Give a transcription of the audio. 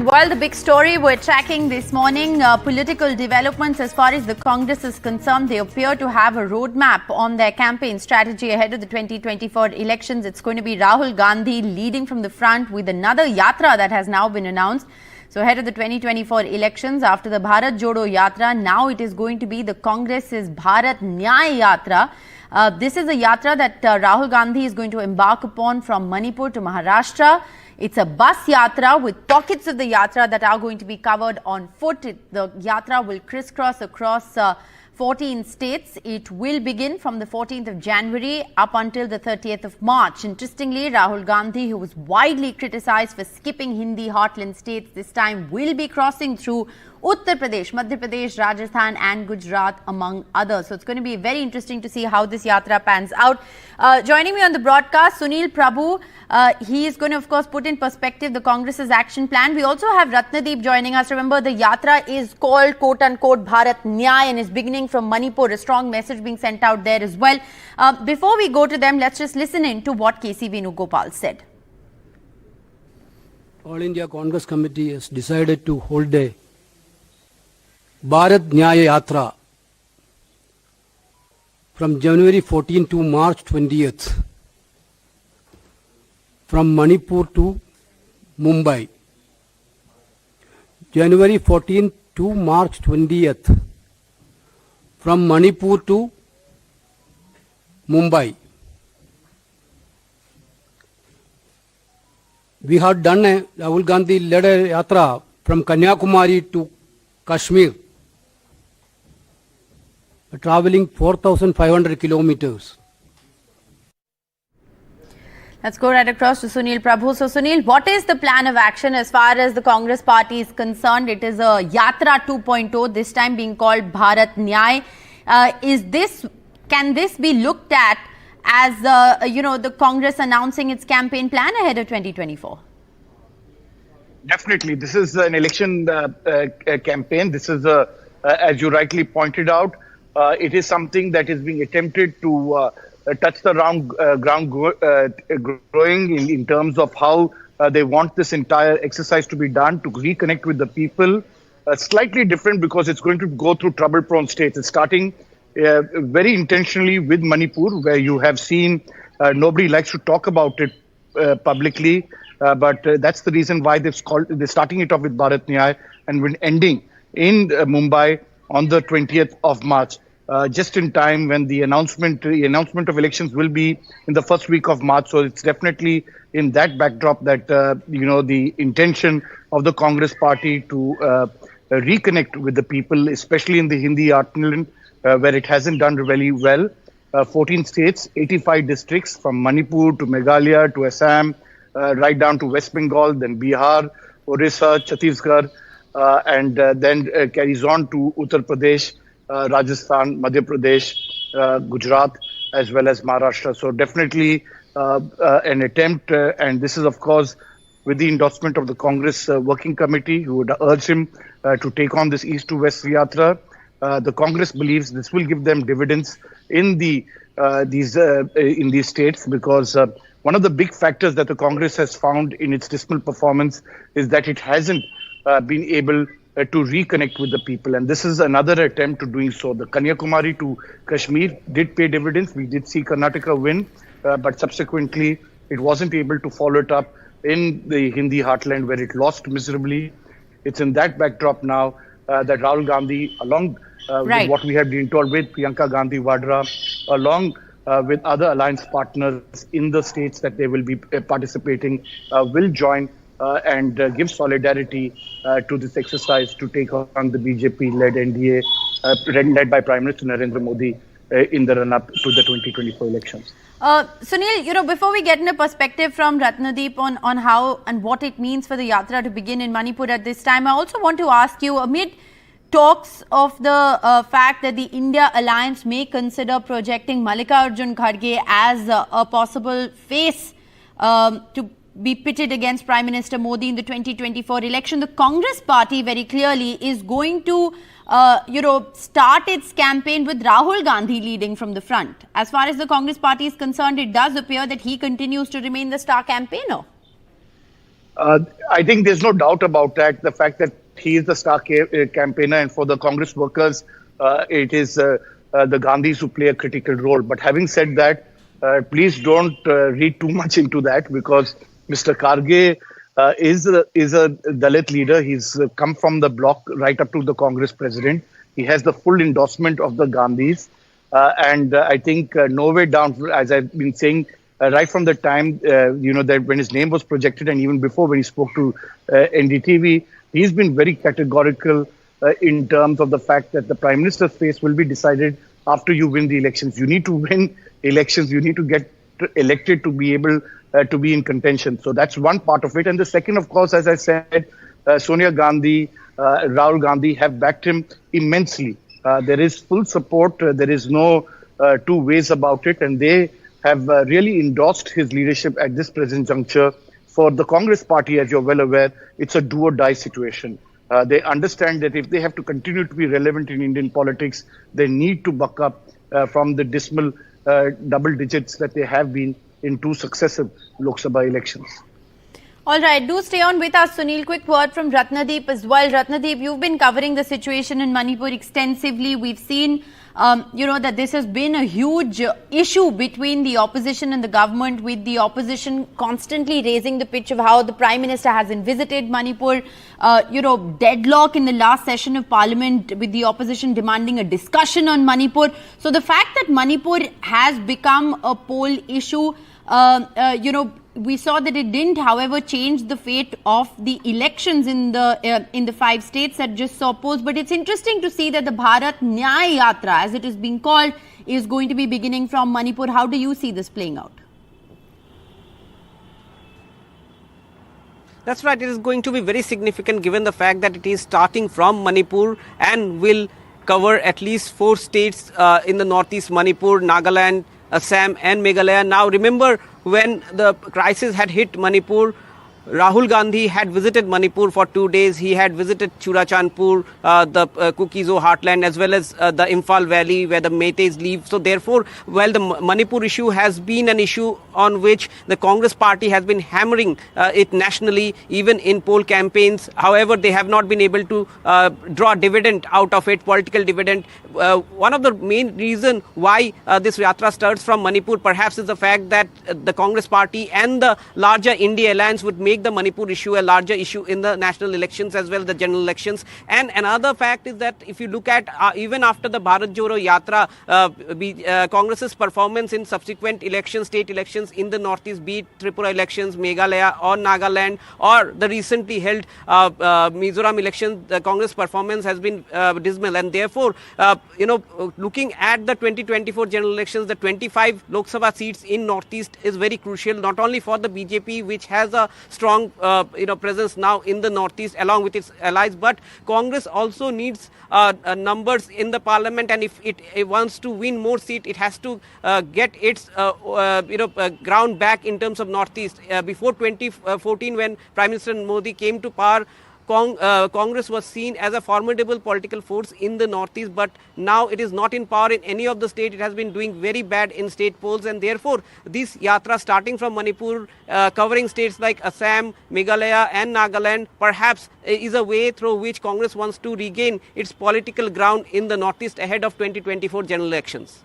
Well, the big story we're tracking this morning, political developments as far as the Congress is concerned. They appear to have a roadmap on their campaign strategy ahead of the 2024 elections. It's going to be Rahul Gandhi leading from the front with another yatra that has now been announced. So ahead of the 2024 elections, after the Bharat Jodo Yatra, now it is going to be the Congress's Bharat Nyay Yatra. This is a yatra that Rahul Gandhi is going to embark upon from Manipur to Maharashtra. It's a bus yatra with pockets of the yatra that are going to be covered on foot. The yatra will crisscross across 14 states. It will begin from the 14th of January up until the 30th of March. Interestingly, Rahul Gandhi, who was widely criticized for skipping Hindi heartland states, this time will be crossing through Uttar Pradesh, Madhya Pradesh, Rajasthan and Gujarat, among others. So it's going to be very interesting to see how this yatra pans out. Joining me on the broadcast, Sunil Prabhu. He is going to, of course, put in perspective the Congress's action plan. We also have Ratnadeep joining us. Remember, the yatra is called, quote-unquote, Bharat Nyay and is beginning from Manipur. A strong message being sent out there as well. Before we go to them, let's just listen in to what KC Venugopal said. All India Congress Committee has decided to hold a Bharat Nyay Yatra from January 14 to March 20th from Manipur to Mumbai. January 14 to March 20th from Manipur to Mumbai. We had done a Rahul Gandhi led a yatra from Kanyakumari to Kashmir, traveling 4,500 kilometers. Let's go right across to Sunil Prabhu. So, Sunil, what is the plan of action as far as the Congress party is concerned? It is a Yatra 2.0, this time being called Bharat Nyay. Can this be looked at as, the Congress announcing its campaign plan ahead of 2024? Definitely. This is an election campaign. This is, as you rightly pointed out, it is something that is being attempted to touch the ground growing in terms of how they want this entire exercise to be done, to reconnect with the people. Slightly different because it's going to go through trouble-prone states. It's starting very intentionally with Manipur, where you have seen nobody likes to talk about it publicly, but that's the reason why they're starting it off with Bharat Nyay and will ending in Mumbai on the 20th of March. Just in time when the announcement of elections will be in the first week of March. So it's definitely in that backdrop that, the intention of the Congress party to reconnect with the people, especially in the Hindi heartland, where it hasn't done really well. 14 states, 85 districts from Manipur to Meghalaya to Assam, right down to West Bengal, then Bihar, Orissa, Chhattisgarh, and then carries on to Uttar Pradesh, Rajasthan, Madhya Pradesh, Gujarat, as well as Maharashtra. So definitely an attempt, and this is, of course, with the endorsement of the Congress Working Committee, who would urge him to take on this East to West Yatra. The Congress believes this will give them dividends in these states, because one of the big factors that the Congress has found in its dismal performance is that it hasn't been able to reconnect with the people, and this is another attempt to doing so. The Kanyakumari to Kashmir did pay dividends. We did see Karnataka win, but subsequently it wasn't able to follow it up in the Hindi heartland, where it lost miserably. It's in that backdrop now that Rahul Gandhi, along with what we have been told with Priyanka Gandhi Vadra, along with other alliance partners in the states that they will be participating, will join and give solidarity to this exercise to take on the BJP-led NDA, led by Prime Minister Narendra Modi in the run-up to the 2024 elections. Sunil, before we get into perspective from Ratnadeep on how and what it means for the Yatra to begin in Manipur at this time, I also want to ask you, amid talks of the fact that the India alliance may consider projecting Mallikarjun Kharge as a possible face to be pitted against Prime Minister Modi in the 2024 election, the Congress party very clearly is going to start its campaign with Rahul Gandhi leading from the front. As far as the Congress party is concerned, it does appear that he continues to remain the star campaigner. I think there's no doubt about that. The fact that he is the star campaigner, and for the Congress workers, it is the Gandhis who play a critical role. But having said that, please don't read too much into that, because Mr. Karge is a Dalit leader. He's come from the bloc right up to the Congress president. He has the full endorsement of the Gandhis. And I think no way down, as I've been saying, right from the time, that when his name was projected, and even before when he spoke to NDTV, he's been very categorical in terms of the fact that the Prime Minister's face will be decided after you win the elections. You need to win elections. You need to get elected to be able to be in contention. So that's one part of it. And the second, of course, as I said, Sonia Gandhi, Rahul Gandhi have backed him immensely. There is full support. There is no two ways about it. And they have really endorsed his leadership at this present juncture. For the Congress party, as you're well aware, it's a do or die situation. They understand that if they have to continue to be relevant in Indian politics, they need to buck up from the dismal double digits that they have been in two successive Lok Sabha elections. All right, do stay on with us, Sunil. Quick word from Ratnadeep as well. Ratnadeep, you've been covering the situation in Manipur extensively. We've seen, that this has been a huge issue between the opposition and the government, with the opposition constantly raising the pitch of how the Prime Minister hasn't visited Manipur. Deadlock in the last session of Parliament with the opposition demanding a discussion on Manipur. So the fact that Manipur has become a poll issue, we saw that it didn't, however, change the fate of the elections in the 5 states that just saw polls. But it's interesting to see that the Bharat Nyay Yatra, as it is being called, is going to be beginning from Manipur. How do you see this playing out? That's right. It is going to be very significant given the fact that it is starting from Manipur and will cover at least 4 states in the northeast: Manipur, Nagaland, Assam and Meghalaya. Now remember, when the crisis had hit Manipur, Rahul Gandhi had visited Manipur for 2 days. He had visited Churachandpur, the Kuki-Zo heartland, as well as the Imphal Valley where the Meiteis live. So therefore, while the Manipur issue has been an issue on which the Congress party has been hammering it nationally, even in poll campaigns, however, they have not been able to draw dividend out of it, political dividend. One of the main reason why this yatra starts from Manipur perhaps is the fact that the Congress party and the larger India alliance would make the Manipur issue a larger issue in the national elections as well as the general elections. And another fact is that if you look at even after the Bharat Jodo Yatra, Congress's performance in subsequent elections, state elections in the northeast, be it Tripura elections, Meghalaya or Nagaland, or the recently held Mizoram elections, the Congress performance has been dismal. And therefore, looking at the 2024 general elections, the 25 Lok Sabha seats in northeast is very crucial, not only for the BJP, which has a strong presence now in the northeast along with its allies, but Congress also needs numbers in the parliament, and if it wants to win more seats, it has to get its ground back in terms of northeast. Before 2014, when Prime Minister Modi came to power, Congress was seen as a formidable political force in the northeast, but now it is not in power in any of the states. It has been doing very bad in state polls, and therefore this yatra starting from Manipur, covering states like Assam, Meghalaya and Nagaland, perhaps is a way through which Congress wants to regain its political ground in the northeast ahead of 2024 general elections.